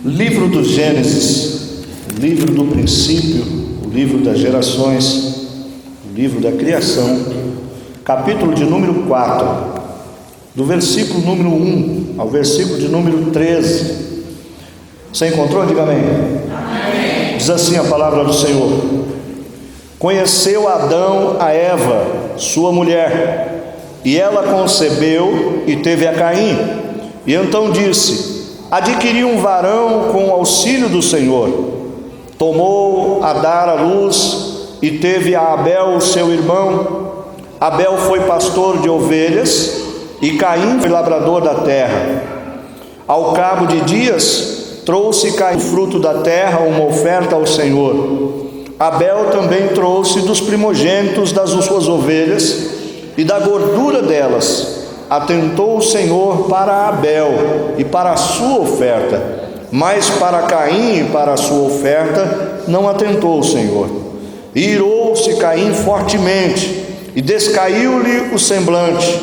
Livro do Gênesis, o livro do princípio, o livro das gerações, o livro da criação, capítulo de número 4, do versículo número 1 ao versículo de número 13. Você encontrou? Diga amém. Amém. Diz assim a palavra do Senhor: Conheceu Adão a Eva, sua mulher, e ela concebeu e teve a Caim. E então disse: adquiri um varão com o auxílio do Senhor. Tomou a dar à luz e teve a Abel, seu irmão. Abel foi pastor de ovelhas e Caim foi lavrador da terra. Ao cabo de dias, trouxe Caim fruto da terra, uma oferta ao Senhor. Abel também trouxe dos primogênitos das suas ovelhas e da gordura delas. Atentou o Senhor para Abel e para a sua oferta, mas para Caim e para a sua oferta não atentou o Senhor. E irou-se Caim fortemente e descaiu-lhe o semblante.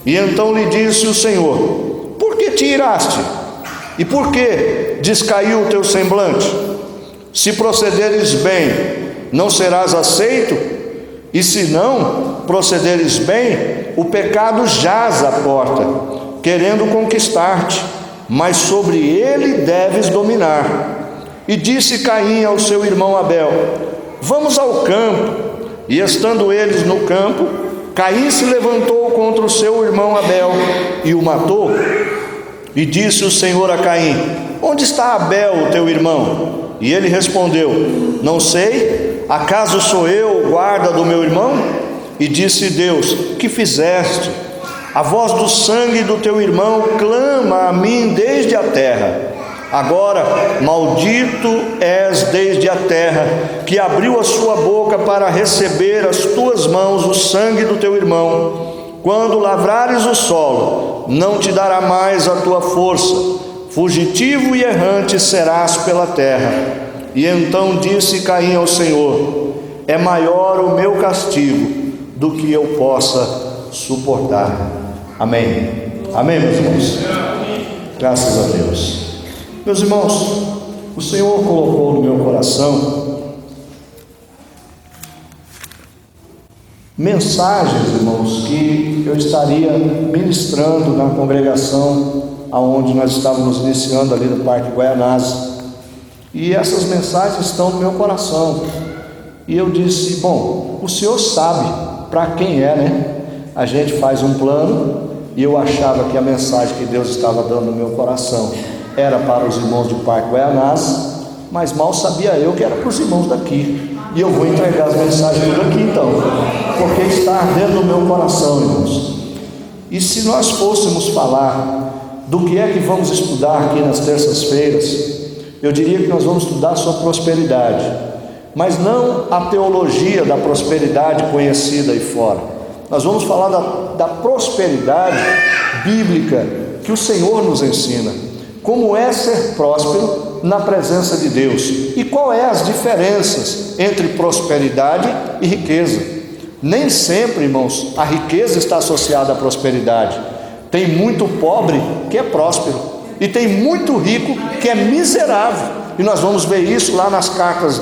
E então lhe disse o Senhor: por que te iraste? E por que descaiu o teu semblante? Se procederes bem, não serás aceito, e se não procederes bem, o pecado jaz à porta, querendo conquistar-te, mas sobre ele deves dominar. E disse Caim ao seu irmão Abel: vamos ao campo. E estando eles no campo, Caim se levantou contra o seu irmão Abel e o matou. E disse o Senhor a Caim: onde está Abel, o teu irmão? E ele respondeu: não sei, acaso sou eu o guarda do meu irmão? E disse Deus: que fizeste? A voz do sangue do teu irmão clama a mim desde a terra. Agora, maldito és desde a terra, que abriu a sua boca para receber as tuas mãos o sangue do teu irmão. Quando lavrares o solo, não te dará mais a tua força. Fugitivo e errante serás pela terra. E então disse Caim ao Senhor: é maior o meu castigo do que eu possa suportar. Amém. Amém, meus irmãos. Graças a Deus. Meus irmãos, o Senhor colocou no meu coração mensagens, irmãos, que eu estaria ministrando na congregação aonde nós estávamos iniciando ali no Parque Guaianazes. E essas mensagens estão no meu coração. E eu disse: bom, o Senhor sabe para quem é, né? A gente faz um plano, e eu achava que a mensagem que Deus estava dando no meu coração era para os irmãos do Parque Guaianazes, mas mal sabia eu que era para os irmãos daqui. E eu vou entregar as mensagens por aqui então, porque está ardendo no meu coração, irmãos. E se nós fôssemos falar do que é que vamos estudar aqui nas terças-feiras, eu diria que nós vamos estudar sobre prosperidade, mas não a teologia da prosperidade conhecida aí fora. Nós vamos falar da prosperidade bíblica que o Senhor nos ensina. Como é ser próspero na presença de Deus e qual é as diferenças entre prosperidade e riqueza. Nem sempre, irmãos, a riqueza está associada à prosperidade. Tem muito pobre que é próspero e tem muito rico que é miserável. E nós vamos ver isso lá nas cartas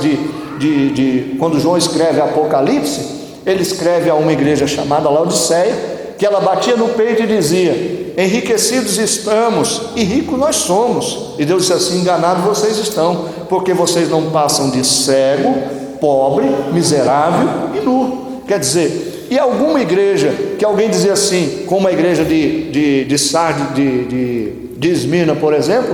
quando João escreve Apocalipse. Ele escreve a uma igreja chamada Laodiceia, que ela batia no peito e dizia: enriquecidos estamos e ricos nós somos. E Deus disse assim: enganados vocês estão, porque vocês não passam de cego, pobre, miserável e nu. Quer dizer, e alguma igreja que alguém dizia assim, como a igreja de Sardes, de Esmirna, por exemplo,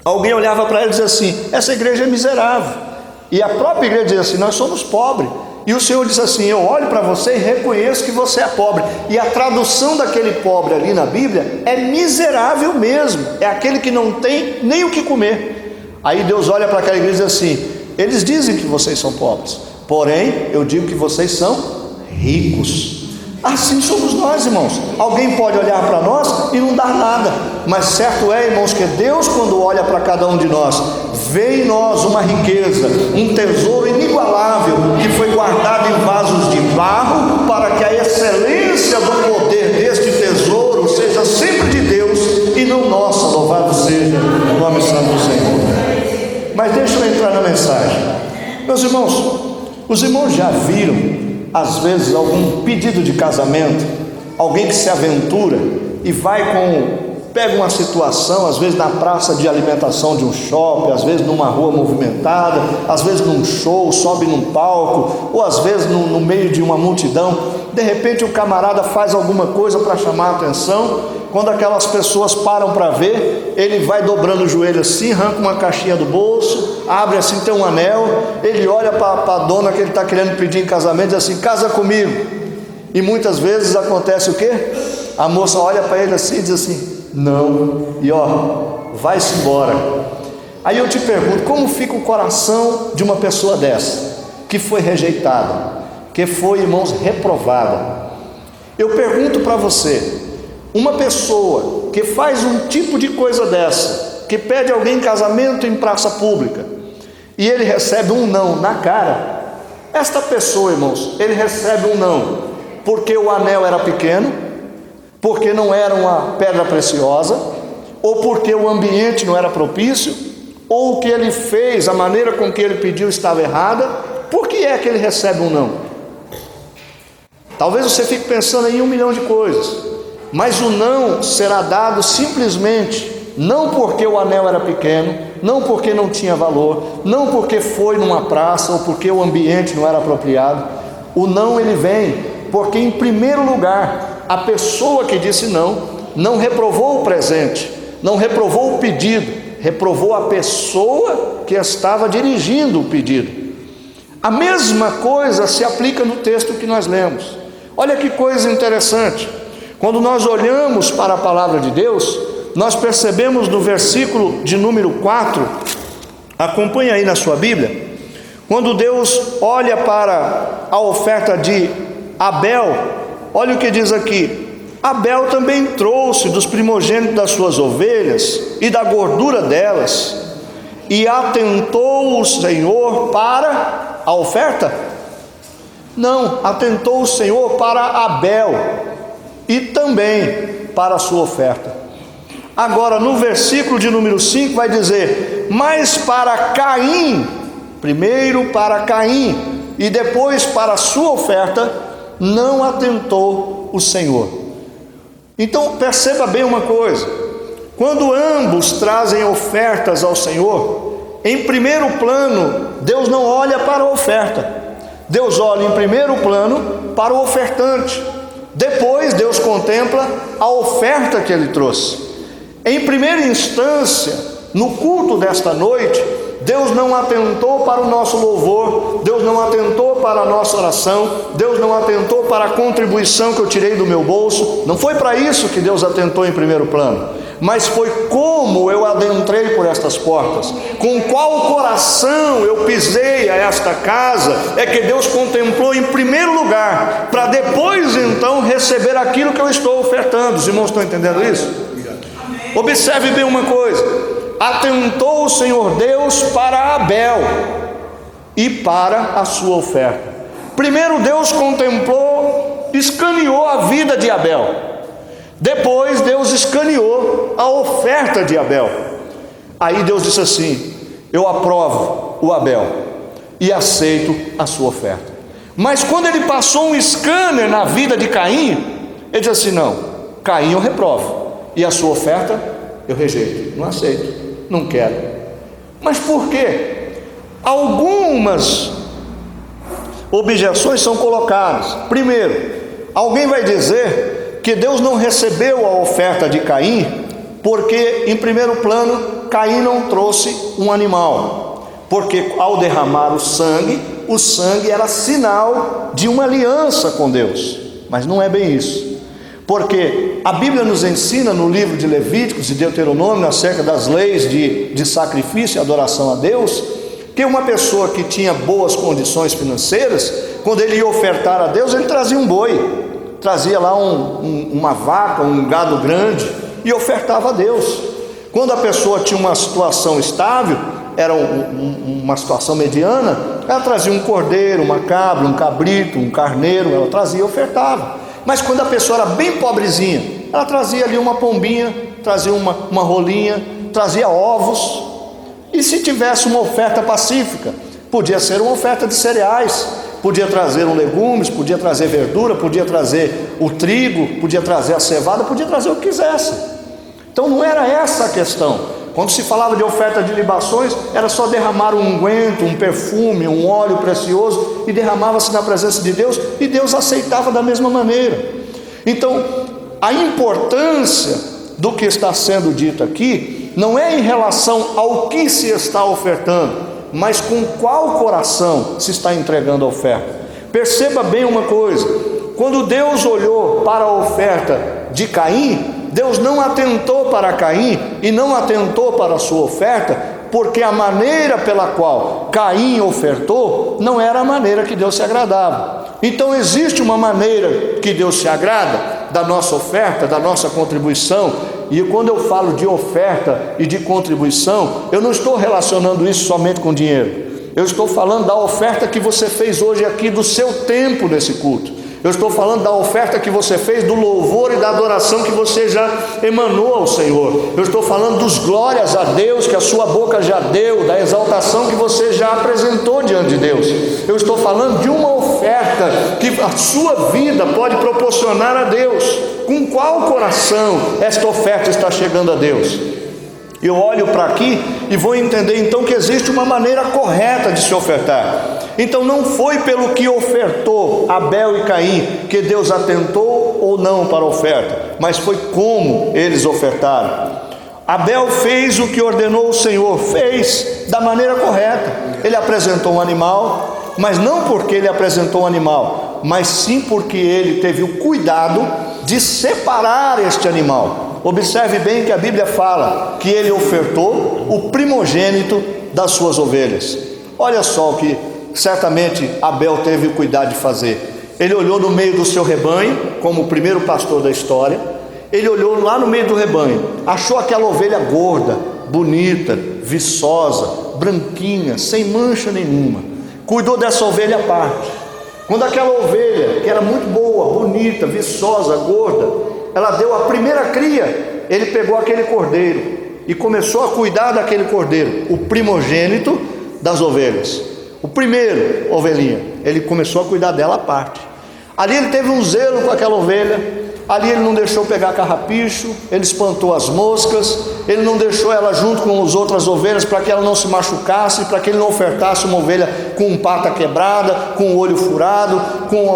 alguém olhava para ela e dizia assim: essa igreja é miserável. E a própria igreja dizia assim: nós somos pobres. E o Senhor disse assim: eu olho para você e reconheço que você é pobre. E a tradução daquele pobre ali na Bíblia é miserável mesmo, é aquele que não tem nem o que comer. Aí Deus olha para aquela igreja e diz assim: eles dizem que vocês são pobres, porém eu digo que vocês são ricos. Assim somos nós, irmãos. Alguém pode olhar para nós e não dar nada, mas certo é, irmãos, que Deus, quando olha para cada um de nós, vê em nós uma riqueza, um tesouro inigualável, que foi guardado em vasos de barro, para que a excelência do poder deste tesouro seja sempre de Deus e não nossa. Louvado seja o nome santo do Senhor. Meus irmãos, os irmãos já viram, às vezes, algum pedido de casamento, alguém que se aventura e pega uma situação, às vezes na praça de alimentação de um shopping, às vezes numa rua movimentada, às vezes num show, sobe num palco, ou às vezes no meio de uma multidão, de repente o camarada faz alguma coisa para chamar a atenção. Quando aquelas pessoas param para ver, ele vai dobrando o joelho assim, arranca uma caixinha do bolso, abre assim, tem um anel, ele olha para a dona que ele está querendo pedir em casamento e diz assim: casa comigo. E muitas vezes acontece o quê? A moça olha para ele assim e diz assim: não, e vai-se embora. Aí eu te pergunto, como fica o coração de uma pessoa dessa, que foi rejeitada, que foi, irmãos, reprovada? Eu pergunto para você, uma pessoa que faz um tipo de coisa dessa, que pede alguém em casamento em praça pública, e ele recebe um não na cara, esta pessoa, irmãos, ele recebe um não, porque o anel era pequeno, porque não era uma pedra preciosa, ou porque o ambiente não era propício, ou o que ele fez, a maneira com que ele pediu estava errada. Por que é que ele recebe um não? Talvez você fique pensando em 1 milhão de coisas, mas o não será dado simplesmente, não porque o anel era pequeno, não porque não tinha valor, não porque foi numa praça, ou porque o ambiente não era apropriado. O não, ele vem porque, em primeiro lugar, a pessoa que disse não reprovou o presente, não reprovou o pedido, reprovou a pessoa que estava dirigindo o pedido. A mesma coisa se aplica no texto que nós lemos. Olha que coisa interessante. Quando nós olhamos para a palavra de Deus, nós percebemos no versículo de número 4, acompanha aí na sua Bíblia, quando Deus olha para a oferta de Abel, olha o que diz aqui: Abel também trouxe dos primogênitos das suas ovelhas e da gordura delas, e atentou o Senhor para a oferta? Não, atentou o Senhor para Abel e também para a sua oferta. Agora no versículo de número 5 vai dizer: mas para Caim, primeiro para Caim e depois para a sua oferta, não atentou o Senhor. Então perceba bem uma coisa: quando ambos trazem ofertas ao Senhor, em primeiro plano Deus não olha para a oferta, Deus olha em primeiro plano para o ofertante. Depois Deus contempla a oferta que ele trouxe. Em primeira instância, no culto desta noite, Deus não atentou para o nosso louvor, Deus não atentou para a nossa oração, Deus não atentou para a contribuição que eu tirei do meu bolso. Não foi para isso que Deus atentou em primeiro plano, mas foi como eu adentrei por estas portas, com qual coração eu pisei a esta casa, é que Deus contemplou em primeiro lugar, para depois então receber aquilo que eu estou ofertando. Os irmãos estão entendendo isso? Observe bem uma coisa: atentou o Senhor Deus para Abel e para a sua oferta. Primeiro Deus contemplou, escaneou a vida de Abel. Depois Deus escaneou a oferta de Abel. Aí Deus disse assim: eu aprovo o Abel e aceito a sua oferta. Mas quando ele passou um scanner na vida de Caim, ele disse assim: não, Caim eu reprovo, e a sua oferta eu rejeito, não aceito, não quero. Mas por quê? Algumas objeções são colocadas. Primeiro, alguém vai dizer que Deus não recebeu a oferta de Caim porque, em primeiro plano, Caim não trouxe um animal, porque ao derramar o sangue era sinal de uma aliança com Deus. Mas não é bem isso, porque a Bíblia nos ensina no livro de Levíticos e Deuteronômio acerca das leis de sacrifício e adoração a Deus, que uma pessoa que tinha boas condições financeiras, quando ele ia ofertar a Deus, ele trazia um boi, trazia lá uma vaca, um gado grande, e ofertava a Deus. Quando a pessoa tinha uma situação estável, era uma situação mediana, ela trazia um cordeiro, uma cabra, um cabrito, um carneiro, ela trazia e ofertava. Mas quando a pessoa era bem pobrezinha, ela trazia ali uma pombinha, trazia uma rolinha, trazia ovos. E se tivesse uma oferta pacífica, Podia ser uma oferta de cereais, podia trazer legumes, podia trazer verdura, podia trazer o trigo, podia trazer a cevada, podia trazer o que quisesse. Então não era essa a questão. Quando se falava de oferta de libações, era só derramar um unguento, um perfume, um óleo precioso, e derramava-se na presença de Deus, e Deus aceitava da mesma maneira. Então, a importância do que está sendo dito aqui, não é em relação ao que se está ofertando, mas com qual coração se está entregando a oferta. Perceba bem uma coisa: quando Deus olhou para a oferta de Caim, Deus não atentou para Caim e não atentou para a sua oferta, porque a maneira pela qual Caim ofertou não era a maneira que Deus se agradava. Então existe uma maneira que Deus se agrada da nossa oferta, da nossa contribuição. E quando eu falo de oferta e de contribuição, eu não estou relacionando isso somente com dinheiro. Eu estou falando da oferta que você fez hoje aqui, do seu tempo nesse culto. Eu estou falando da oferta que você fez, do louvor e da adoração que você já emanou ao Senhor. Eu estou falando dos glórias a Deus que a sua boca já deu, da exaltação que você já apresentou diante de Deus. Eu estou falando de uma oferta que a sua vida pode proporcionar a Deus. Com qual coração esta oferta está chegando a Deus? Eu olho para aqui e vou entender então que existe uma maneira correta de se ofertar. Então não foi pelo que ofertou Abel e Caim que Deus atentou ou não para a oferta, mas foi como eles ofertaram. Abel fez o que ordenou o Senhor, fez da maneira correta. Ele apresentou um animal, mas não porque ele apresentou um animal, mas sim porque ele teve o cuidado de separar este animal. Observe bem que a Bíblia fala que ele ofertou o primogênito das suas ovelhas. Olha só o que certamente Abel teve o cuidado de fazer. Ele olhou no meio do seu rebanho, como o primeiro pastor da história. Ele olhou lá no meio do rebanho, achou aquela ovelha gorda, bonita, viçosa, branquinha, sem mancha nenhuma. Cuidou dessa ovelha à parte. Quando aquela ovelha, que era muito boa, bonita, viçosa, gorda, ela deu a primeira cria, ele pegou aquele cordeiro e começou a cuidar daquele cordeiro, o primogênito das ovelhas. O primeiro ovelhinha, ele começou a cuidar dela à parte. Ali ele teve um zelo com aquela ovelha. Ali ele não deixou pegar carrapicho, ele espantou as moscas, ele não deixou ela junto com as outras ovelhas para que ela não se machucasse, para que ele não ofertasse uma ovelha com pata quebrada, com o olho furado, com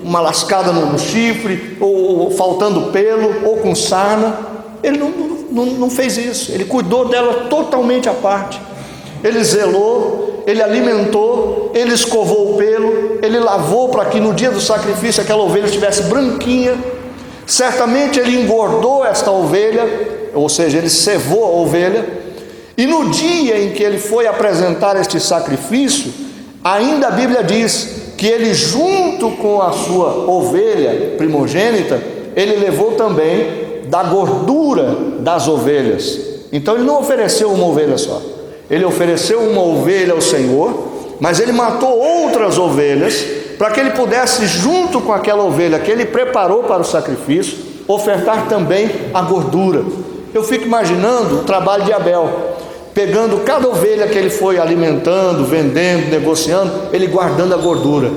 uma lascada no chifre, ou faltando pelo, ou com sarna. Ele não fez isso. Ele cuidou dela totalmente à parte. Ele zelou, ele alimentou, ele escovou o pelo, ele lavou para que no dia do sacrifício aquela ovelha estivesse branquinha. Certamente ele engordou esta ovelha, ou seja, ele cevou a ovelha. E no dia em que ele foi apresentar este sacrifício, ainda a Bíblia diz que ele, junto com a sua ovelha primogênita, ele levou também da gordura das ovelhas. Então ele não ofereceu uma ovelha só. Ele ofereceu uma ovelha ao Senhor, mas ele matou outras ovelhas, para que ele pudesse, junto com aquela ovelha que ele preparou para o sacrifício, ofertar também a gordura. Eu fico imaginando o trabalho de Abel, pegando cada ovelha que ele foi alimentando, vendendo, negociando, ele guardando a gordura.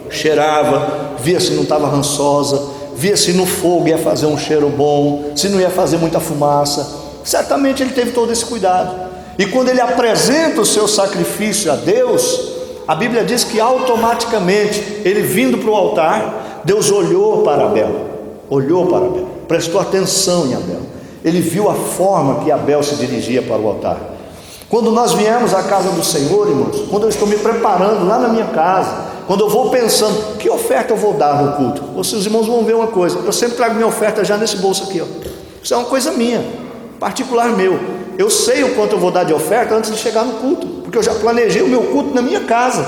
Cheirava, via se não estava rançosa, via se no fogo ia fazer um cheiro bom, se não ia fazer muita fumaça. Certamente ele teve todo esse cuidado. E quando ele apresenta o seu sacrifício a Deus, a Bíblia diz que automaticamente, ele vindo para o altar, Deus olhou para Abel, prestou atenção em Abel. Ele viu a forma que Abel se dirigia para o altar. Quando nós viemos à casa do Senhor, irmãos, quando eu estou me preparando lá na minha casa, quando eu vou pensando, que oferta eu vou dar no culto? Os irmãos vão ver uma coisa, eu sempre trago minha oferta já nesse bolso aqui, ó. Isso é uma coisa minha, particular meu. Eu sei o quanto eu vou dar de oferta antes de chegar no culto, porque eu já planejei o meu culto na minha casa.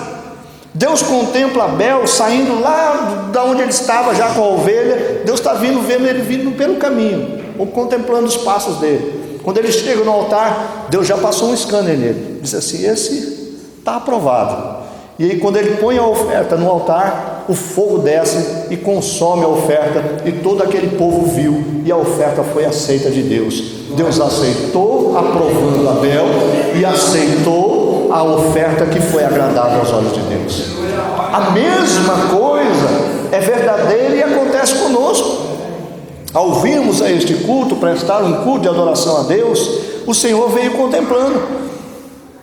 Deus contempla Abel saindo lá da onde ele estava já com a ovelha. Deus está vendo ele vindo pelo caminho, ou contemplando os passos dele. Quando ele chega no altar, Deus já passou um scanner nele, diz assim: esse está aprovado. E aí quando ele põe a oferta no altar, o fogo desce e consome a oferta, e todo aquele povo viu, e a oferta foi aceita de Deus. Deus aceitou, aprovando Abel, e aceitou a oferta que foi agradável aos olhos de Deus. A mesma coisa é verdadeira e acontece conosco. Ao virmos a este culto, prestar um culto de adoração a Deus, o Senhor veio contemplando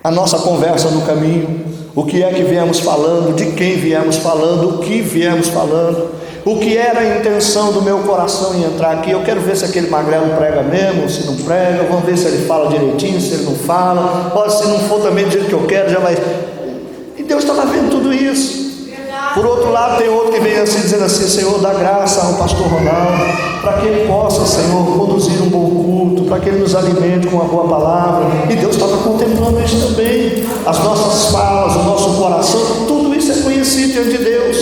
a nossa conversa no caminho, o que é que viemos falando, de quem viemos falando, o que viemos falando, o que era a intenção do meu coração em entrar aqui. Eu quero ver se aquele magrelo prega mesmo, se não prega, vamos ver se ele fala direitinho, se ele não fala, pode, se não for também do jeito que eu quero, já vai. E Deus estava vendo tudo isso. Por outro lado, tem outro que vem assim, dizendo assim: Senhor, dá graça ao pastor Ronaldo, para que ele possa, Senhor, conduzir um bom culto, para que ele nos alimente com uma boa palavra. E Deus estava contemplando isso também. As nossas falas, o nosso coração, tudo isso é conhecido diante de Deus.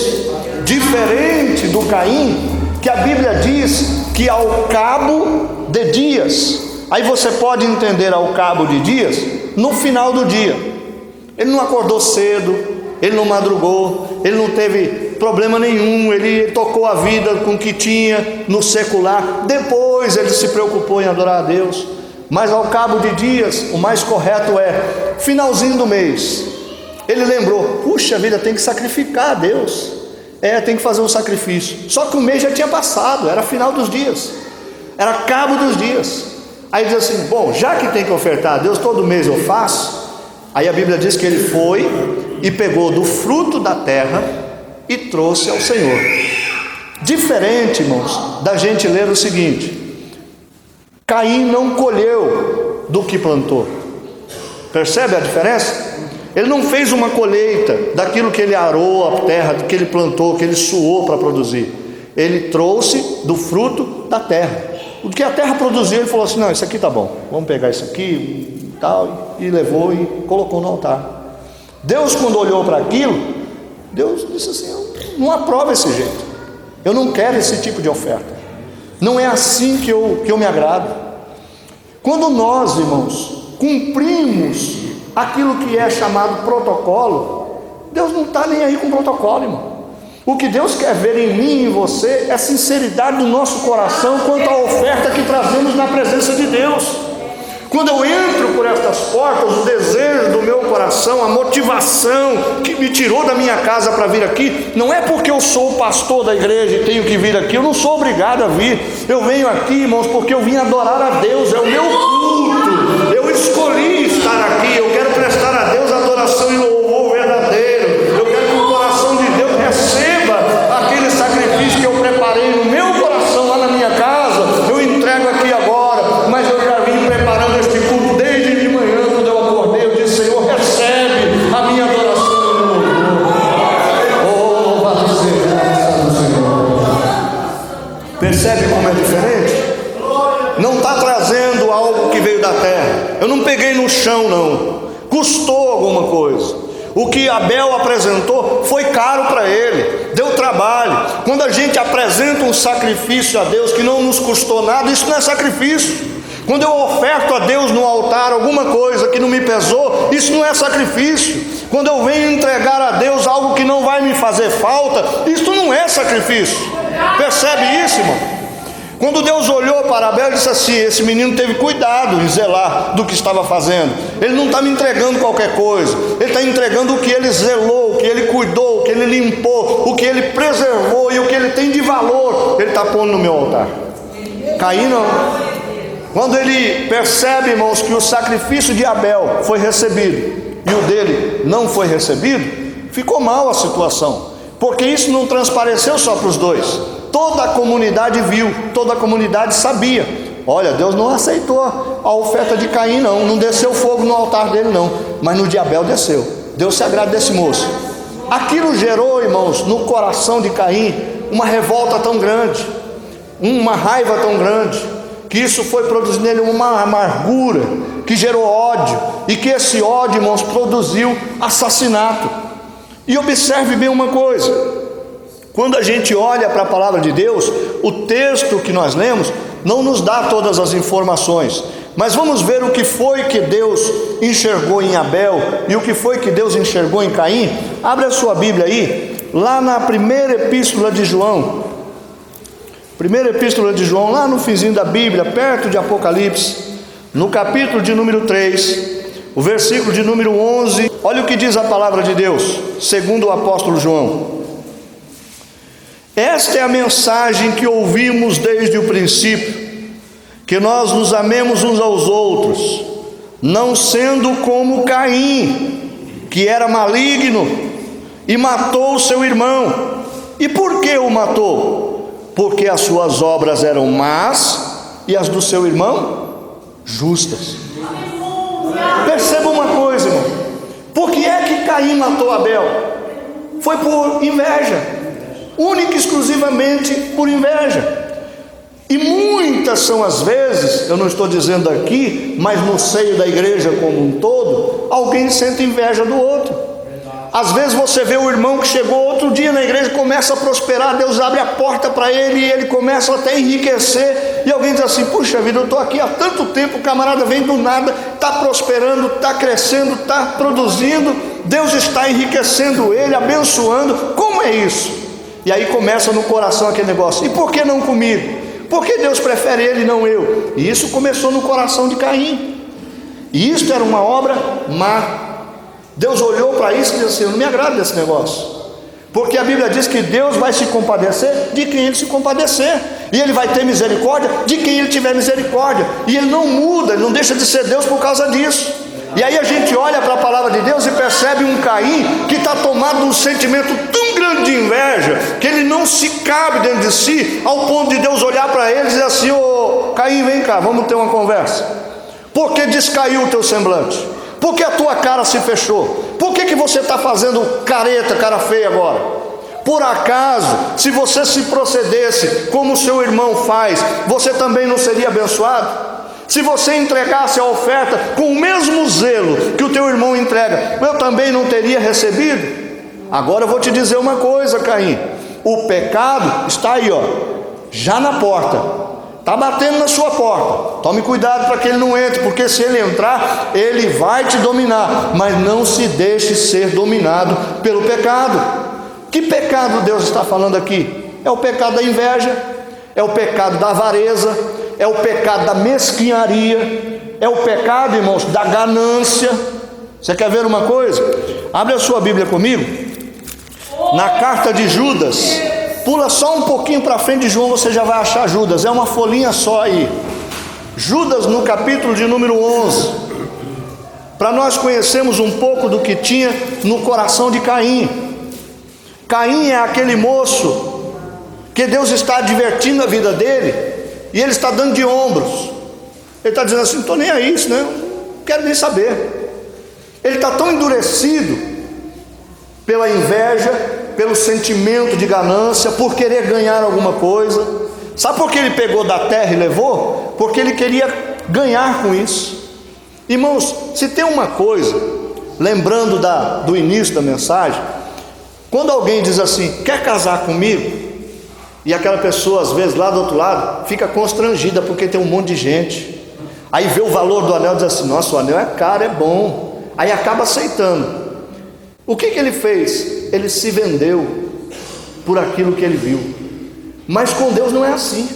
Diferente do Caim, que a Bíblia diz que ao cabo de dias, aí você pode entender ao cabo de dias, no final do dia. Ele não acordou cedo, ele não madrugou, ele não teve problema nenhum, ele tocou a vida com o que tinha no secular. Depois ele se preocupou em adorar a Deus. Mas ao cabo de dias, o mais correto é finalzinho do mês. Ele lembrou: puxa vida, tem que sacrificar a Deus. Tem que fazer um sacrifício. Só que o mês já tinha passado, era final dos dias, era cabo dos dias. Aí diz assim: bom, já que tem que ofertar a Deus, todo mês eu faço. Aí a Bíblia diz que ele foi e pegou do fruto da terra e trouxe ao Senhor. Diferente, irmãos, da gente ler o seguinte: Caim não colheu do que plantou. Percebe a diferença? Ele não fez uma colheita daquilo que ele arou a terra, que ele plantou, que ele suou para produzir. Ele trouxe do fruto da terra. O que a terra produziu, ele falou assim: não, isso aqui tá bom, vamos pegar isso aqui e tal, e levou e colocou no altar. Deus, quando olhou para aquilo, Deus disse assim: eu não aprovo esse jeito, eu não quero esse tipo de oferta, não é assim que eu me agrado. Quando nós, irmãos, cumprimos aquilo que é chamado protocolo, Deus não está nem aí com protocolo, irmão. O que Deus quer ver em mim e em você é a sinceridade do nosso coração quanto à oferta que trazemos na presença de Deus. Quando eu entro por estas portas, o desejo do meu coração, a motivação que me tirou da minha casa para vir aqui, não é porque eu sou o pastor da igreja e tenho que vir aqui. Eu não sou obrigado a vir. Eu venho aqui, irmãos, porque eu vim adorar a Deus. É o meu culto. Eu escolhi estar aqui. Eu quero prestar a Deus adoração e louvor verdadeiro. Eu quero que o coração de Deus receba aquele sacrifício que eu preparei no meu coração lá na minha casa. Eu entrego aqui agora, mas eu já vim preparando este culto desde de manhã. Quando eu acordei, eu disse: Senhor, recebe a minha adoração e louvor. Oh, vai ser graça do Senhor. Percebe como é diferente? Não está trazendo algo que veio da terra. Eu não peguei no chão, não. Custou alguma coisa. O que Abel apresentou foi caro para ele, deu trabalho. Quando a gente apresenta um sacrifício a Deus que não nos custou nada, isso não é sacrifício. Quando eu oferto a Deus no altar alguma coisa que não me pesou, isso não é sacrifício. Quando eu venho entregar a Deus algo que não vai me fazer falta, isso não é sacrifício. Percebe isso, irmão? Quando Deus olhou para Abel, ele disse assim: esse menino teve cuidado em zelar do que estava fazendo. Ele não está me entregando qualquer coisa, ele está entregando o que ele zelou, o que ele cuidou, o que ele limpou, o que ele preservou e o que ele tem de valor, ele está pondo no meu altar. Caim não. Quando ele percebe, irmãos, que o sacrifício de Abel foi recebido e o dele não foi recebido, ficou mal a situação, porque isso não transpareceu só para os dois. Toda a comunidade viu, toda a comunidade sabia. Olha, Deus não aceitou a oferta de Caim, não desceu fogo no altar dele, não, mas no de Abel desceu. Deus se agrada desse moço. Aquilo gerou, irmãos, no coração de Caim uma revolta tão grande, uma raiva tão grande, que isso foi produzindo nele uma amargura, que gerou ódio, e que esse ódio, irmãos, produziu assassinato. E observe bem uma coisa: quando a gente olha para a palavra de Deus, o texto que nós lemos não nos dá todas as informações, mas vamos ver o que foi que Deus enxergou em Abel e o que foi que Deus enxergou em Caim. Abre a sua Bíblia aí, lá na primeira epístola de João. Primeira epístola de João, lá no finzinho da Bíblia, perto de Apocalipse, no capítulo de número 3, o versículo de número 11, olha o que diz a palavra de Deus, segundo o apóstolo João. Esta é a mensagem que ouvimos desde o princípio, que nós nos amemos uns aos outros, não sendo como Caim, que era maligno e matou o seu irmão. E por que o matou? Porque as suas obras eram más e as do seu irmão justas. Perceba uma coisa, irmão. Por que é que Caim matou Abel? Foi por inveja, única e exclusivamente por inveja. E muitas são as vezes, eu não estou dizendo aqui, mas no seio da igreja como um todo, alguém sente inveja do outro. Às vezes você vê o irmão que chegou outro dia na igreja, começa a prosperar, Deus abre a porta para ele e ele começa até a enriquecer, e alguém diz assim: puxa vida, eu estou aqui há tanto tempo, o camarada vem do nada, está prosperando, está crescendo, está produzindo, Deus está enriquecendo ele, abençoando, como é isso? E aí começa no coração aquele negócio: e por que não comigo? Por que Deus prefere ele e não eu? E isso começou no coração de Caim, e isso era uma obra má. Deus olhou para isso e disse assim: eu não me agrado desse negócio, porque a Bíblia diz que Deus vai se compadecer de quem ele se compadecer, e ele vai ter misericórdia de quem ele tiver misericórdia, e ele não muda, ele não deixa de ser Deus por causa disso. E aí a gente olha para a palavra de Deus e percebe um Caim que está tomado de um sentimento tão grande de inveja, que ele não se cabe dentro de si, ao ponto de Deus olhar para ele e dizer assim: ô Caim, vem cá, vamos ter uma conversa. Por que descaiu o teu semblante? Por que a tua cara se fechou? Por que você está fazendo careta, cara feia agora? Por acaso, se você se procedesse como o seu irmão faz, você também não seria abençoado? Se você entregasse a oferta com o mesmo zelo que o teu irmão entrega, eu também não teria recebido? Agora eu vou te dizer uma coisa, Caim: o pecado está aí, ó, já na porta, está batendo na sua porta. Tome cuidado para que ele não entre, porque se ele entrar, ele vai te dominar. Mas não se deixe ser dominado pelo pecado. Que pecado Deus está falando aqui? É o pecado da inveja, é o pecado da avareza, é o pecado da mesquinharia, é o pecado, irmãos, da ganância. Você quer ver uma coisa? Abre a sua Bíblia comigo, na carta de Judas. Pula só um pouquinho para frente de João, você já vai achar Judas, é uma folhinha só aí. Judas, no capítulo de número 11, para nós conhecermos um pouco do que tinha no coração de Caim. Caim é aquele moço que Deus está advertindo a vida dele, e ele está dando de ombros. Ele está dizendo assim: não estou nem aí, isso não quero nem saber. Ele está tão endurecido pela inveja, pelo sentimento de ganância, por querer ganhar alguma coisa. Sabe por que ele pegou da terra e levou? Porque ele queria ganhar com isso. Irmãos, se tem uma coisa, lembrando do início da mensagem, quando alguém diz assim: quer casar comigo? E aquela pessoa, às vezes, lá do outro lado, fica constrangida, porque tem um monte de gente. Aí vê o valor do anel e diz assim: nossa, o anel é caro, é bom. Aí acaba aceitando. O que ele fez? Ele se vendeu por aquilo que ele viu. Mas com Deus não é assim.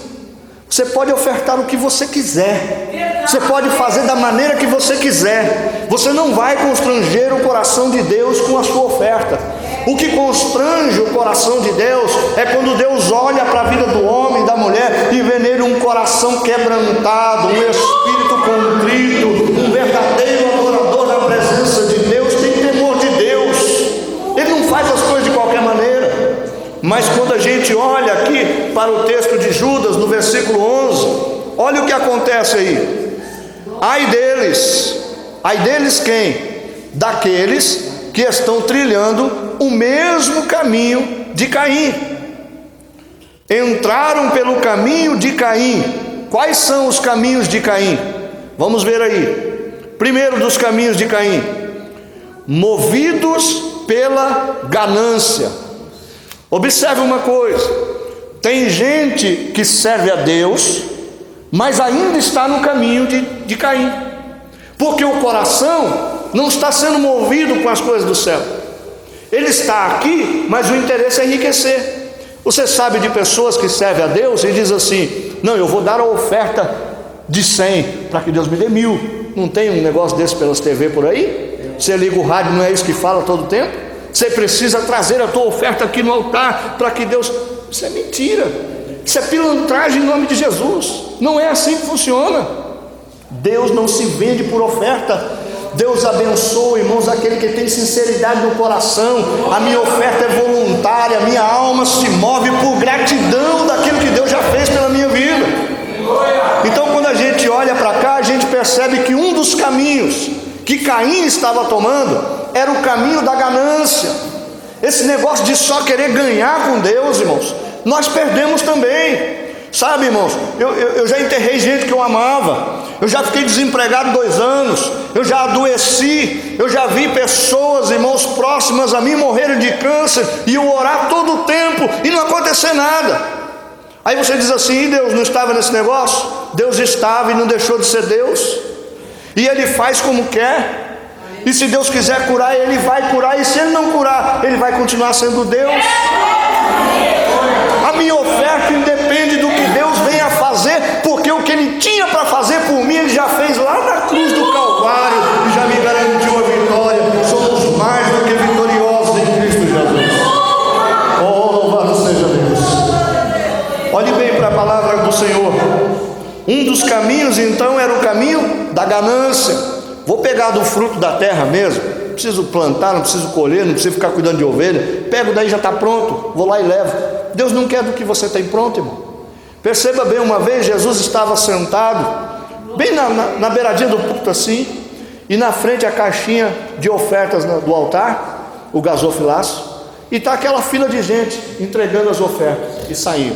Você pode ofertar o que você quiser, você pode fazer da maneira que você quiser, você não vai constranger o coração de Deus com a sua oferta. O que constrange o coração de Deus é quando Deus olha para a vida do homem, da mulher, e vê nele um coração quebrantado, um espírito contrito, um verdadeiro adorador na presença de Deus, tem temor de Deus. Ele não faz as coisas de qualquer maneira. Mas quando a gente olha aqui para o texto de Judas, no versículo 11, olha o que acontece aí. Ai deles quem? Daqueles que estão trilhando o mesmo caminho de Caim. Entraram pelo caminho de Caim. Quais são os caminhos de Caim? Vamos ver aí. Primeiro dos caminhos de Caim: movidos pela ganância. Observe uma coisa: tem gente que serve a Deus, mas ainda está no caminho de Caim, porque o coração não está sendo movido com as coisas do céu. Ele está aqui, mas o interesse é enriquecer. Você sabe de pessoas que servem a Deus e diz assim: não, eu vou dar a oferta de 100 para que Deus me dê 1000. não tem um negócio desse pelas TV por aí? Você liga o rádio, não é isso que fala todo tempo? Você precisa trazer a tua oferta aqui no altar para que Deus... Isso é mentira, isso é pilantragem em nome de Jesus. Não é assim que funciona. Deus não se vende por oferta. Deus abençoa, irmãos, aquele que tem sinceridade no coração. A minha oferta é voluntária, a minha alma se move por gratidão daquilo que Deus já fez pela minha vida. Então, quando a gente olha para cá, a gente percebe que um dos caminhos que Caim estava tomando era o caminho da ganância. Esse negócio de só querer ganhar com Deus, irmãos, nós perdemos também. Sabe, irmãos, eu já enterrei gente que eu amava, eu já fiquei desempregado 2 anos, eu já adoeci, eu já vi pessoas, irmãos, próximas a mim morrerem de câncer, e eu orar todo o tempo e não acontecer nada. Aí você diz assim: e Deus não estava nesse negócio? Deus estava e não deixou de ser Deus, e Ele faz como quer, e se Deus quiser curar, Ele vai curar, e se Ele não curar, Ele vai continuar sendo Deus. A minha oferta independe do que Deus venha a fazer, porque o que Ele tinha para fazer por mim, Ele já fez lá na cruz do Calvário, e já me garantiu a vitória. Somos mais do que vitoriosos em Cristo Jesus. Oh, louvado seja Deus. Olhe bem para a palavra do Senhor. Um dos caminhos então era o caminho da ganância. Vou pegar do fruto da terra mesmo, não preciso plantar, não preciso colher, não preciso ficar cuidando de ovelha, pego daí, já está pronto, vou lá e levo. Deus não quer do que você tem pronto, irmão. Perceba bem, uma vez Jesus estava sentado bem na beiradinha do púlpito assim, e na frente a caixinha de ofertas do altar, o gasofilaço, e está aquela fila de gente entregando as ofertas, e saiu,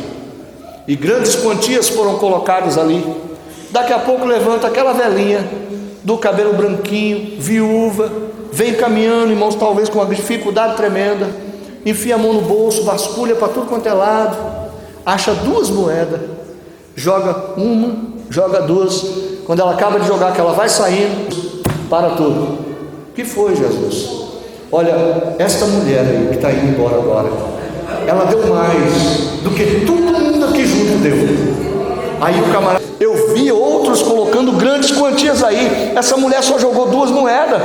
e grandes quantias foram colocadas ali. Daqui a pouco levanta aquela velhinha do cabelo branquinho, viúva, vem caminhando, irmãos, talvez com uma dificuldade tremenda, enfia a mão no bolso, vasculha para tudo quanto é lado, acha 2 moedas, joga uma, joga 2, quando ela acaba de jogar, que ela vai saindo, para tudo. O que foi, Jesus? Olha, esta mulher aí que está indo embora agora, ela deu mais do que todo mundo aqui junto deu. Aí o camarada, eu vi outros colocando grandes quantias aí, essa mulher só jogou 2 moedas.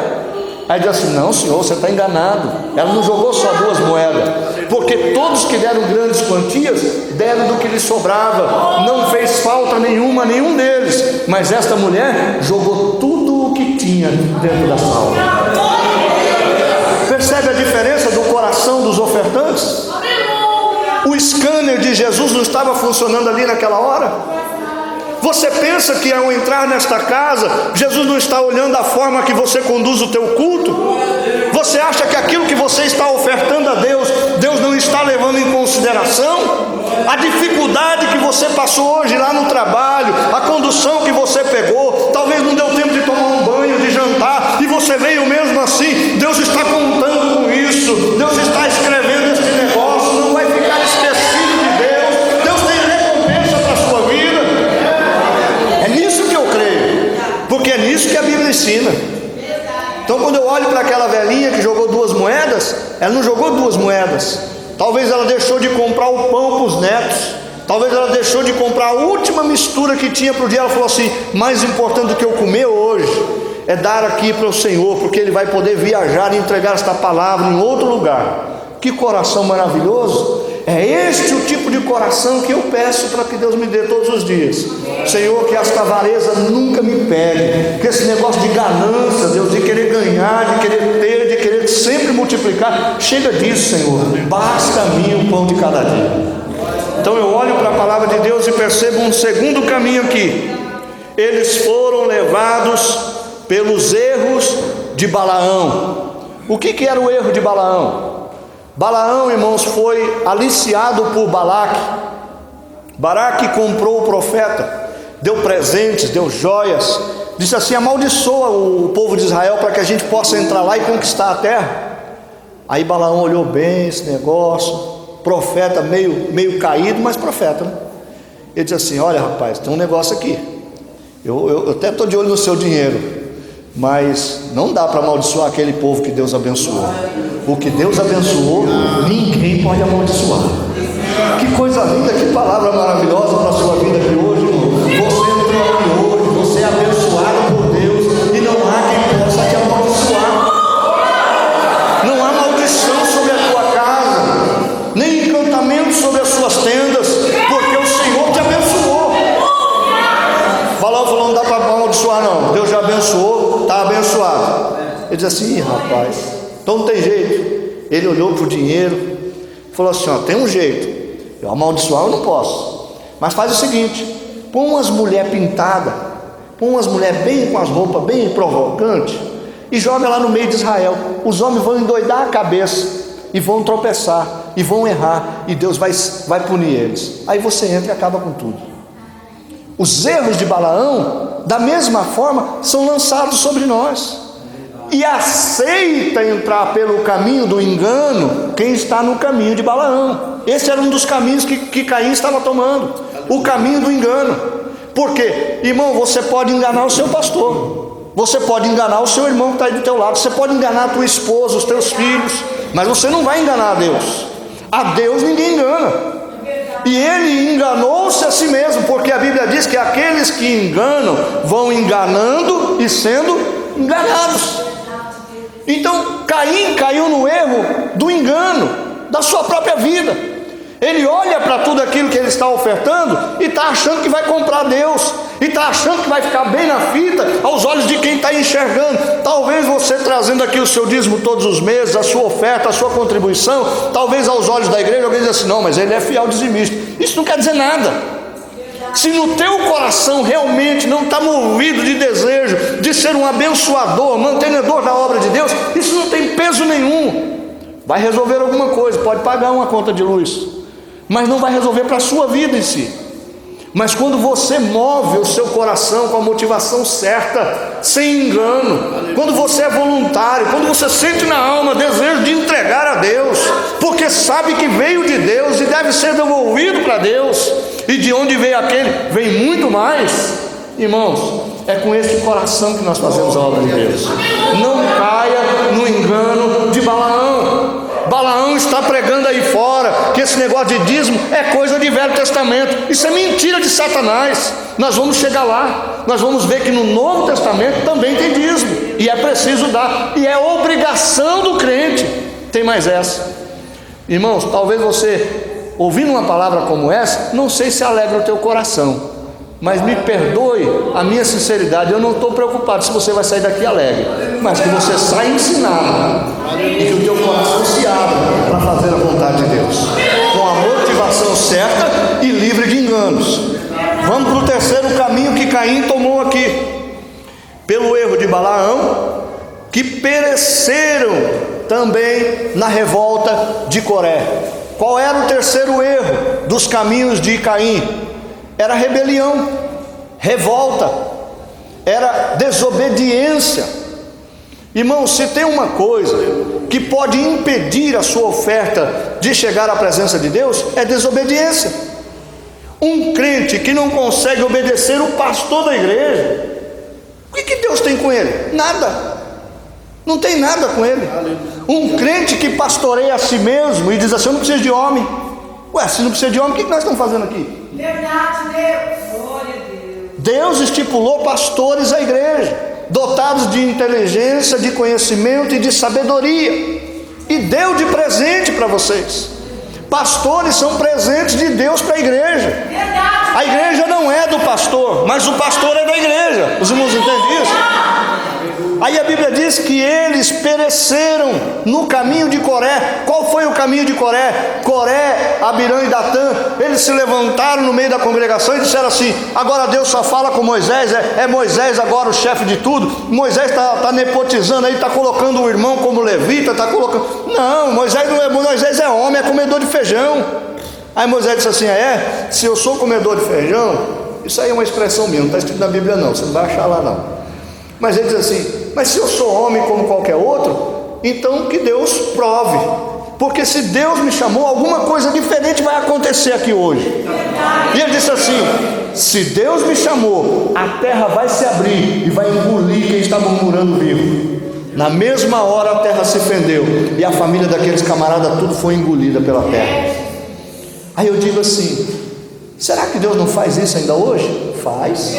Aí diz assim: não, senhor, você está enganado, ela não jogou só 2 moedas, porque todos que deram grandes quantias, deram do que lhes sobrava, não fez falta nenhuma a nenhum deles, mas esta mulher jogou tudo o que tinha dentro da sala. Percebe a diferença do coração dos ofertantes? O scanner de Jesus não estava funcionando ali naquela hora? Você pensa que ao entrar nesta casa, Jesus não está olhando a forma que você conduz o teu culto? Você acha que aquilo que você está ofertando a Deus, Deus não está levando em consideração? A dificuldade que você passou hoje lá no trabalho, a condução que você pegou, talvez não deu tempo de tomar um banho, de jantar, e você veio mesmo assim. Deus está contando com isso, Deus está escrevendo este negócio, não vai ficar esquecido de Deus. Deus tem recompensa para a sua vida. É nisso que eu creio, porque é nisso que a Bíblia ensina. Então, quando eu olho para aquela velhinha que jogou 2 moedas, ela não jogou 2 moedas. Talvez ela deixou de comprar o pão para os netos, talvez ela deixou de comprar a última mistura que tinha para o dia. Ela falou assim: mais importante do que eu comer hoje é dar aqui para o Senhor, porque Ele vai poder viajar e entregar esta palavra em outro lugar. Que coração maravilhoso! É este o tipo de coração que eu peço para que Deus me dê todos os dias. Senhor, que esta avareza nunca me pegue, que esse negócio de ganância, Deus, de querer ganhar, de querer ter, de querer sempre multiplicar, chega disso, Senhor. Basta a mim o pão de cada dia. Então eu olho para a palavra de Deus e percebo um segundo caminho aqui. Eles foram levados pelos erros de Balaão. O que era o erro de Balaão? Balaão, irmãos, foi aliciado por Balaque. Balaque comprou o profeta, deu presentes, deu joias, disse assim: amaldiçoa o povo de Israel para que a gente possa entrar lá e conquistar a terra. Aí Balaão olhou bem esse negócio, profeta meio caído, mas profeta, né? Ele disse assim: olha, rapaz, tem um negócio aqui, eu até estou de olho no seu dinheiro, mas não dá para amaldiçoar aquele povo que Deus abençoou. O que Deus abençoou, ninguém pode amaldiçoar. Que coisa linda, que palavra maravilhosa para a sua vida aqui hoje, irmão. Você entrou aqui hoje, você é abençoado por Deus, diz assim: rapaz, então não tem jeito. Ele olhou para o dinheiro, falou assim: ó, tem um jeito, eu amaldiçoar eu não posso, mas faz o seguinte, põe umas mulheres pintadas, põe umas mulheres bem com as roupas bem provocantes, e joga lá no meio de Israel. Os homens vão endoidar a cabeça, e vão tropeçar, e vão errar, e Deus vai punir eles. Aí você entra e acaba com tudo. Os erros de Balaão, da mesma forma, são lançados sobre nós, e aceita entrar pelo caminho do engano quem está no caminho de Balaão. Esse era um dos caminhos que Caim estava tomando, o caminho do engano. Porque, irmão, você pode enganar o seu pastor, você pode enganar o seu irmão que está aí do teu lado, você pode enganar a tua esposa, os teus filhos, mas você não vai enganar a Deus. A Deus ninguém engana. E ele enganou-se a si mesmo, porque a Bíblia diz que aqueles que enganam vão enganando e sendo enganados. Então Caim caiu no erro do engano da sua própria vida. Ele olha para tudo aquilo que ele está ofertando e está achando que vai comprar Deus, e está achando que vai ficar bem na fita aos olhos de quem está enxergando. Talvez você trazendo aqui o seu dízimo todos os meses, a sua oferta, a sua contribuição, talvez aos olhos da igreja alguém diz assim: não, mas ele é fiel dizimista. Isso não quer dizer nada. Se no teu coração realmente não está movido de desejo de ser um abençoador, mantenedor da obra de Deus, isso não tem peso nenhum. Vai resolver alguma coisa, pode pagar uma conta de luz, mas não vai resolver para a sua vida em si. Mas quando você move o seu coração com a motivação certa, sem engano, quando você é voluntário, quando você sente na alma desejo de entregar a Deus, porque sabe que veio de Deus e deve ser devolvido para Deus, e de onde veio aquele, vem muito mais, irmãos, é com esse coração que nós fazemos a obra de Deus. Não caia no engano de Balaão. Balaão está pregando aí fora que esse negócio de dízimo é coisa de Velho Testamento. Isso é mentira de Satanás. Nós vamos chegar lá, nós vamos ver que no Novo Testamento também tem dízimo, e é preciso dar, e é obrigação do crente. Tem mais essa, irmãos, talvez você ouvindo uma palavra como essa, não sei se alegra o teu coração, mas me perdoe a minha sinceridade, eu não estou preocupado se você vai sair daqui alegre, mas que você saia ensinado, e que o teu coração se abra para fazer a vontade de Deus, com a motivação certa e livre de enganos. Vamos para o terceiro caminho que Caim tomou aqui, pelo erro de Balaão, que pereceram também na revolta de Coré. Qual era o terceiro erro dos caminhos de Caim? Era rebelião, revolta, era desobediência. Irmãos, se tem uma coisa que pode impedir a sua oferta de chegar à presença de Deus, é desobediência. Um crente que não consegue obedecer o pastor da igreja, o que Deus tem com ele? Nada. Não tem nada com ele. Um crente que pastoreia a si mesmo e diz assim: eu não preciso de homem. Ué, se não precisa de homem, o que nós estamos fazendo aqui? Verdade, Deus. Glória a Deus. Deus estipulou pastores à igreja, dotados de inteligência, de conhecimento e de sabedoria, e deu de presente para vocês. Pastores são presentes de Deus para a igreja. Verdade. A igreja não é do pastor, mas o pastor é da igreja. Os irmãos entendem isso? Aí a Bíblia diz que eles pereceram no caminho de Coré. Qual foi o caminho de Coré? Coré, Abirão e Datã, eles se levantaram no meio da congregação e disseram assim: agora Deus só fala com Moisés, é Moisés agora o chefe de tudo. Moisés está nepotizando aí, está colocando o irmão como levita, está colocando... Não, Moisés não é, Moisés é homem, é comedor de feijão. Aí Moisés disse assim: se eu sou comedor de feijão, isso aí é uma expressão minha, não está escrito na Bíblia não, você não vai achar lá não. Mas ele diz assim: mas se eu sou homem como qualquer outro, então que Deus prove, porque se Deus me chamou, alguma coisa diferente vai acontecer aqui hoje. E ele disse assim: se Deus me chamou, a terra vai se abrir e vai engolir quem está murmurando vivo. Na mesma hora a terra se fendeu, e a família daqueles camaradas tudo foi engolida pela terra. Aí eu digo assim: será que Deus não faz isso ainda hoje? Faz.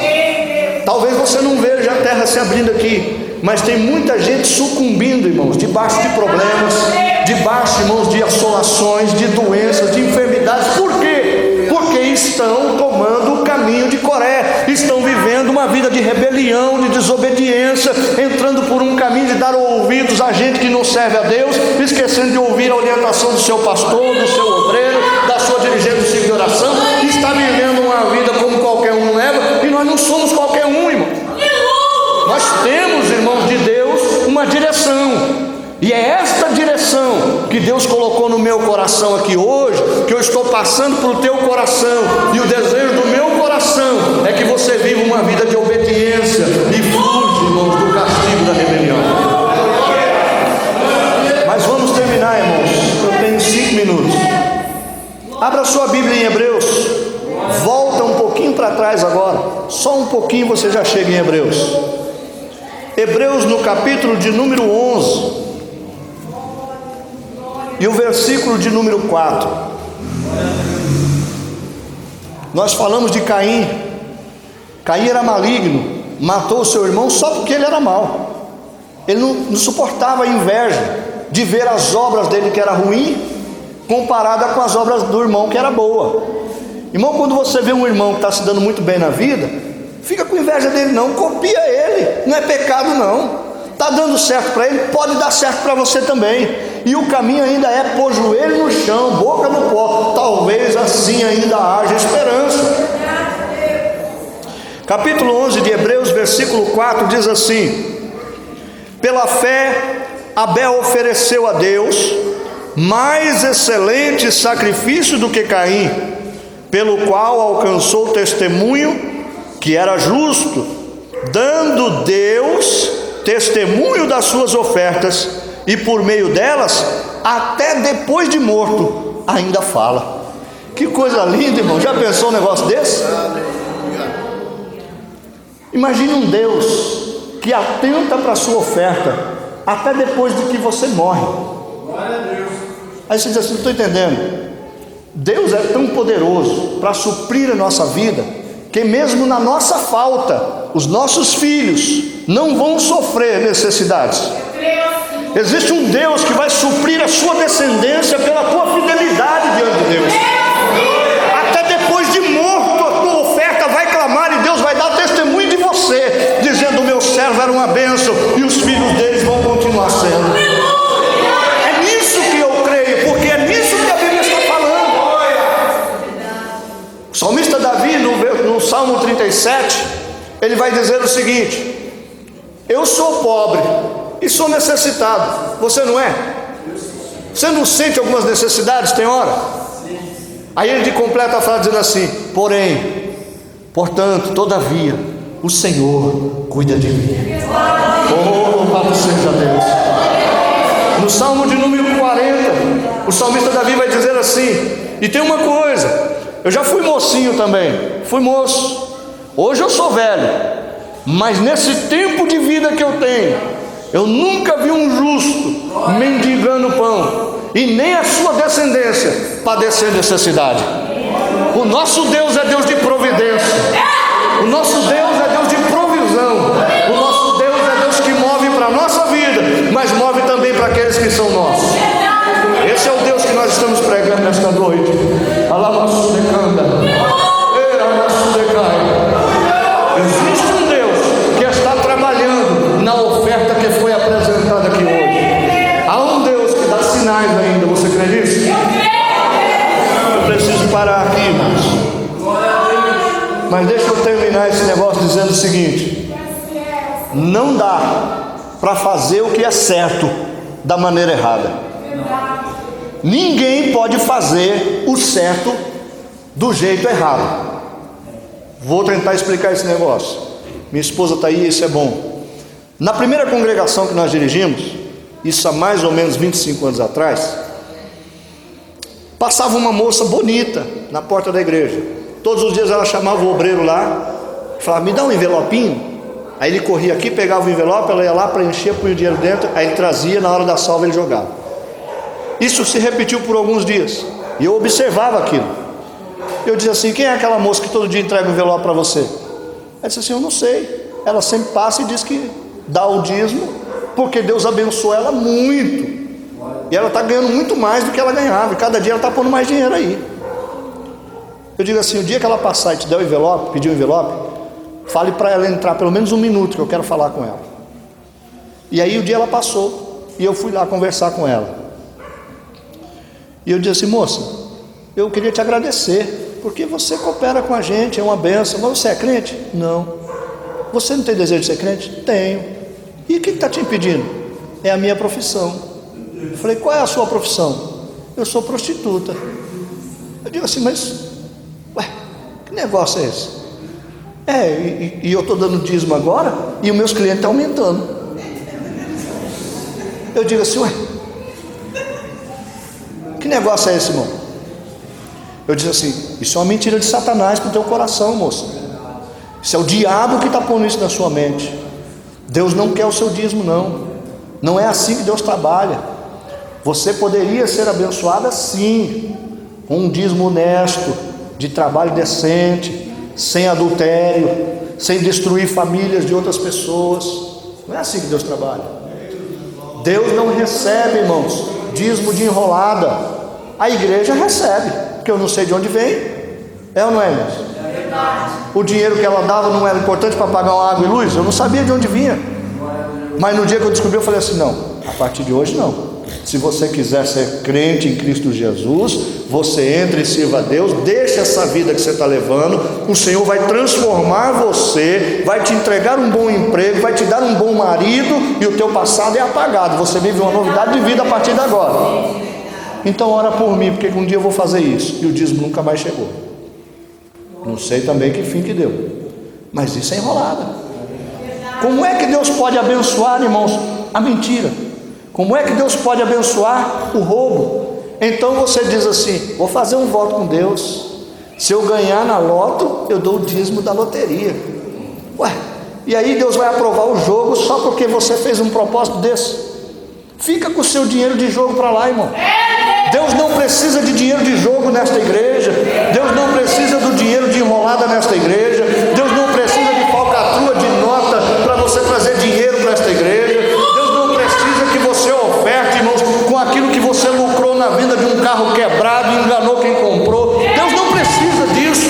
Talvez você não veja a terra se abrindo aqui, mas tem muita gente sucumbindo, irmãos, debaixo de problemas, debaixo, irmãos, de assolações, de doenças, de enfermidades. Por quê? Porque estão tomando o caminho de Coré, estão vivendo uma vida de rebelião, de desobediência, entrando por um caminho de dar ouvidos a gente que não serve a Deus, esquecendo de ouvir a orientação do seu pastor, do seu obreiro, da sua dirigente do ciclo de oração, e está vivendo uma vida como qualquer um leva, e nós não somos qualquer um, irmão. Nós temos, irmãos de Deus, uma direção. E é esta direção que Deus colocou no meu coração aqui hoje, que eu estou passando para o teu coração, e o desejo do meu coração é que você viva uma vida de obediência e fuja, irmãos, do castigo da rebelião. Mas vamos terminar, irmãos, eu tenho 5 minutos. Abra sua Bíblia em Hebreus, volta um pouquinho para trás agora, só um pouquinho você já chega em Hebreus. Hebreus no capítulo de número 11 e o versículo de número 4. Nós falamos de Caim. Caim era maligno, matou o seu irmão só porque ele era mau. Ele não suportava a inveja de ver as obras dele que era ruim comparada com as obras do irmão que era boa. Irmão, quando você vê um irmão que está se dando muito bem na vida, fica com inveja dele não, copia ele, não é pecado não. Está dando certo para ele, pode dar certo para você também. E o caminho ainda é pôr joelho no chão, boca no pó. Talvez assim ainda haja esperança. Capítulo 11 de Hebreus, versículo 4 diz assim: pela fé Abel ofereceu a Deus mais excelente sacrifício do que Caim, pelo qual alcançou testemunho que era justo, dando Deus testemunho das suas ofertas, e por meio delas, até depois de morto, ainda fala. Que coisa linda, irmão. Já pensou um negócio desse? Imagine um Deus que atenta para a sua oferta até depois de que você morre. Aí você diz assim: não estou entendendo. Deus é tão poderoso para suprir a nossa vida, que mesmo na nossa falta, os nossos filhos não vão sofrer necessidades. Existe um Deus que vai suprir a sua descendência pela tua fidelidade diante de Deus. Até depois de morto, a tua oferta vai clamar e Deus vai dar testemunho de você, dizendo: o meu servo era uma bênção e os filhos deles vão continuar sendo. É nisso que eu creio, porque é nisso que a Bíblia está falando. O salmista Davi, no Salmo 37, ele vai dizer o seguinte: eu sou pobre e sou necessitado. Você não é? Você não sente algumas necessidades, tem hora? Aí ele completa a frase dizendo assim: porém, portanto, todavia, o Senhor cuida de mim. Oh, louvado seja Deus. No Salmo de número 40, o salmista Davi vai dizer assim: e tem uma coisa, eu já fui mocinho também, fui moço, hoje eu sou velho, mas nesse tempo de vida que eu tenho, eu nunca vi um justo mendigando pão, e nem a sua descendência padecer necessidade. O nosso Deus é Deus de providência, o nosso Deus é Deus de provisão, o nosso Deus é Deus que move para a nossa vida, mas move também para aqueles que são nossos. Esse é o Deus que nós estamos pregando nesta noite. Existe um Deus que está trabalhando na oferta que foi apresentada aqui hoje. Há um Deus que dá sinais ainda. Você crê nisso? Eu preciso parar aqui, irmãos. Mas deixa eu terminar esse negócio dizendo o seguinte: não dá para fazer o que é certo da maneira errada. Ninguém pode fazer o certo do jeito errado. Vou tentar explicar esse negócio. Minha esposa está aí, isso é bom. Na primeira congregação que nós dirigimos, isso há mais ou menos 25 anos atrás, passava uma moça bonita na porta da igreja. Todos os dias ela chamava o obreiro lá, falava: me dá um envelopinho. Aí ele corria aqui, pegava o envelope, ela ia lá, preenchia, punha o dinheiro dentro, aí ele trazia, na hora da salva ele jogava. Isso se repetiu por alguns dias, e eu observava aquilo. Eu dizia assim: quem é aquela moça que todo dia entrega um envelope para você? Ela disse assim: eu não sei. Ela sempre passa e diz que dá o dízimo, porque Deus abençoou ela muito, e ela está ganhando muito mais do que ela ganhava, e cada dia ela está pondo mais dinheiro aí. Eu digo assim: o dia que ela passar e te der o envelope, pedir o envelope, Fale para ela entrar pelo menos um minuto, que eu quero falar com ela. E aí o dia ela passou, e eu fui lá conversar com ela. E eu disse assim: moça, eu queria te agradecer, porque você coopera com a gente, é uma bênção. Mas você é crente? Não. Você não tem desejo de ser crente? Tenho. E o que está te impedindo? É a minha profissão. Eu falei: qual é a sua profissão? Eu sou prostituta. Eu digo assim: mas, ué, que negócio é esse? E eu estou dando dízimo agora, e os meus clientes estão aumentando. Eu digo assim: ué, que negócio é esse, irmão? Eu disse assim: isso é uma mentira de Satanás para o teu coração, moça. Isso é o diabo que está pondo isso na sua mente. Deus não quer o seu dízimo, não. Não é assim que Deus trabalha. Você poderia ser abençoada sim, com um dízimo honesto, de trabalho decente, sem adultério, sem destruir famílias de outras pessoas. Não é assim que Deus trabalha. Deus não recebe, irmãos, dízimo de enrolada. A igreja recebe, porque eu não sei de onde vem. É ou não é, irmãos? O dinheiro que ela dava não era importante para pagar uma água e luz? Eu não sabia de onde vinha. Mas no dia que eu descobri, eu falei assim: não, a partir de hoje não. Se você quiser ser crente em Cristo Jesus, você entra e sirva a Deus, deixa essa vida que você está levando, o Senhor vai transformar você, vai te entregar um bom emprego, vai te dar um bom marido, e o teu passado é apagado, você vive uma novidade de vida a partir de agora. Então ora por mim, porque um dia eu vou fazer isso. E o dízimo nunca mais chegou. Não sei também que fim que deu, mas isso é enrolada. Como é que Deus pode abençoar, irmãos, a mentira? Como é que Deus pode abençoar o roubo? Então você diz assim: vou fazer um voto com Deus, se eu ganhar na loto, eu dou o dízimo da loteria. Ué, e aí Deus vai aprovar o jogo só porque você fez um propósito desse? Fica com o seu dinheiro de jogo para lá, irmão. Deus não precisa de dinheiro de jogo nesta igreja. Deus não precisa do dinheiro de enrolada nesta igreja. Deus não precisa de falcatrua de nota para você trazer dinheiro para esta igreja. Deus não precisa que você oferte, irmãos, com aquilo que você lucrou na venda de um carro quebrado e enganou quem comprou. Deus não precisa disso.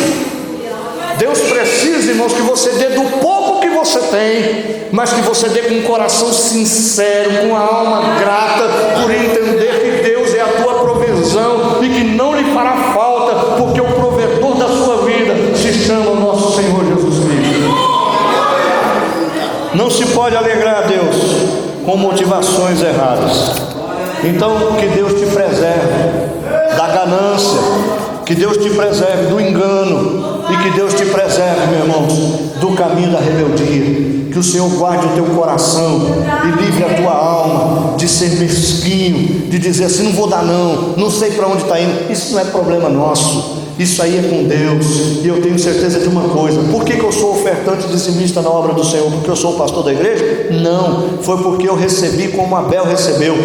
Deus precisa, irmãos, que você dê do pouco que você tem, mas que você dê com um coração sincero, com a alma grata, por entender que Deus é a tua provisão e que não lhe fará falta, porque o provedor da sua vida se chama nosso Senhor Jesus Cristo. Não se pode alegrar a Deus com motivações erradas. Então, que Deus te preserve da ganância, que Deus te preserve do engano, e que Deus te preserve, meus irmãos, do caminho da rebeldia. Que o Senhor guarde o teu coração e livre a tua alma de ser mesquinho, de dizer assim: não vou dar não sei para onde está indo. Isso não é problema nosso, isso aí é com Deus. E eu tenho certeza de uma coisa: por que eu sou ofertante dizimista na obra do Senhor? Porque eu sou o pastor da igreja? Não, foi porque eu recebi como Abel recebeu,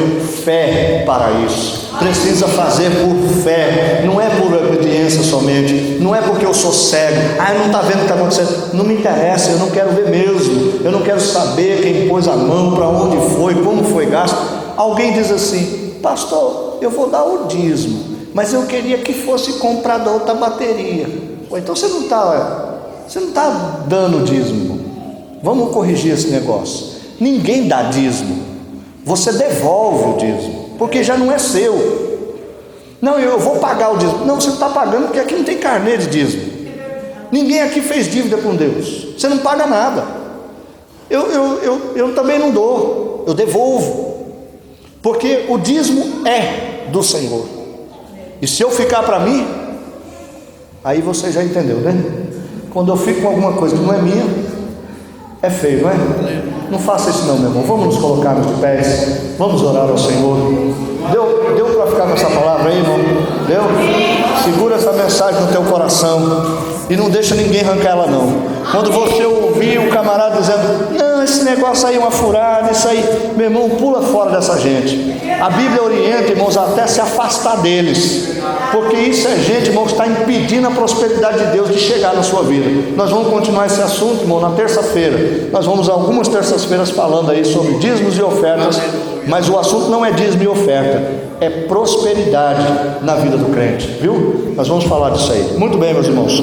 fé para isso. Precisa fazer por fé, não é por obediência somente, não é porque eu sou cego, não está vendo o que está acontecendo, não me interessa, eu não quero ver mesmo, eu não quero saber quem pôs a mão, para onde foi, como foi gasto. Alguém diz assim: pastor, eu vou dar o dízimo, mas eu queria que fosse comprada outra bateria. Então você não está dando dízimo. Vamos corrigir esse negócio. Ninguém dá dízimo, você devolve o dízimo, porque já não é seu. Não, eu vou pagar o dízimo. Não, você não está pagando, porque aqui não tem carnê de dízimo. Ninguém aqui fez dívida com Deus. Você não paga nada. Eu também não dou, eu devolvo, porque o dízimo é do Senhor. E se eu ficar para mim, aí você já entendeu, né? Quando eu fico com alguma coisa que não é minha, é feio, não é? Não faça isso não, meu irmão. Vamos nos colocar de pés, vamos orar ao Senhor. Deu para ficar com essa palavra aí, irmão? Deu? Segura essa mensagem no teu coração e não deixa ninguém arrancar ela não. Quando você ouvir um camarada dizendo: não, esse negócio aí é uma furada, isso aí, meu irmão, pula fora dessa gente. A Bíblia orienta, irmãos, até se afastar deles, porque isso é gente, irmãos, que está impedindo a prosperidade de Deus de chegar na sua vida. Nós vamos continuar esse assunto, irmão, na terça-feira. Nós vamos algumas terças-feiras falando aí sobre dízimos e ofertas, mas o assunto não é dízimo e oferta, é prosperidade na vida do crente, viu? Nós vamos falar disso aí. Muito bem, meus irmãos.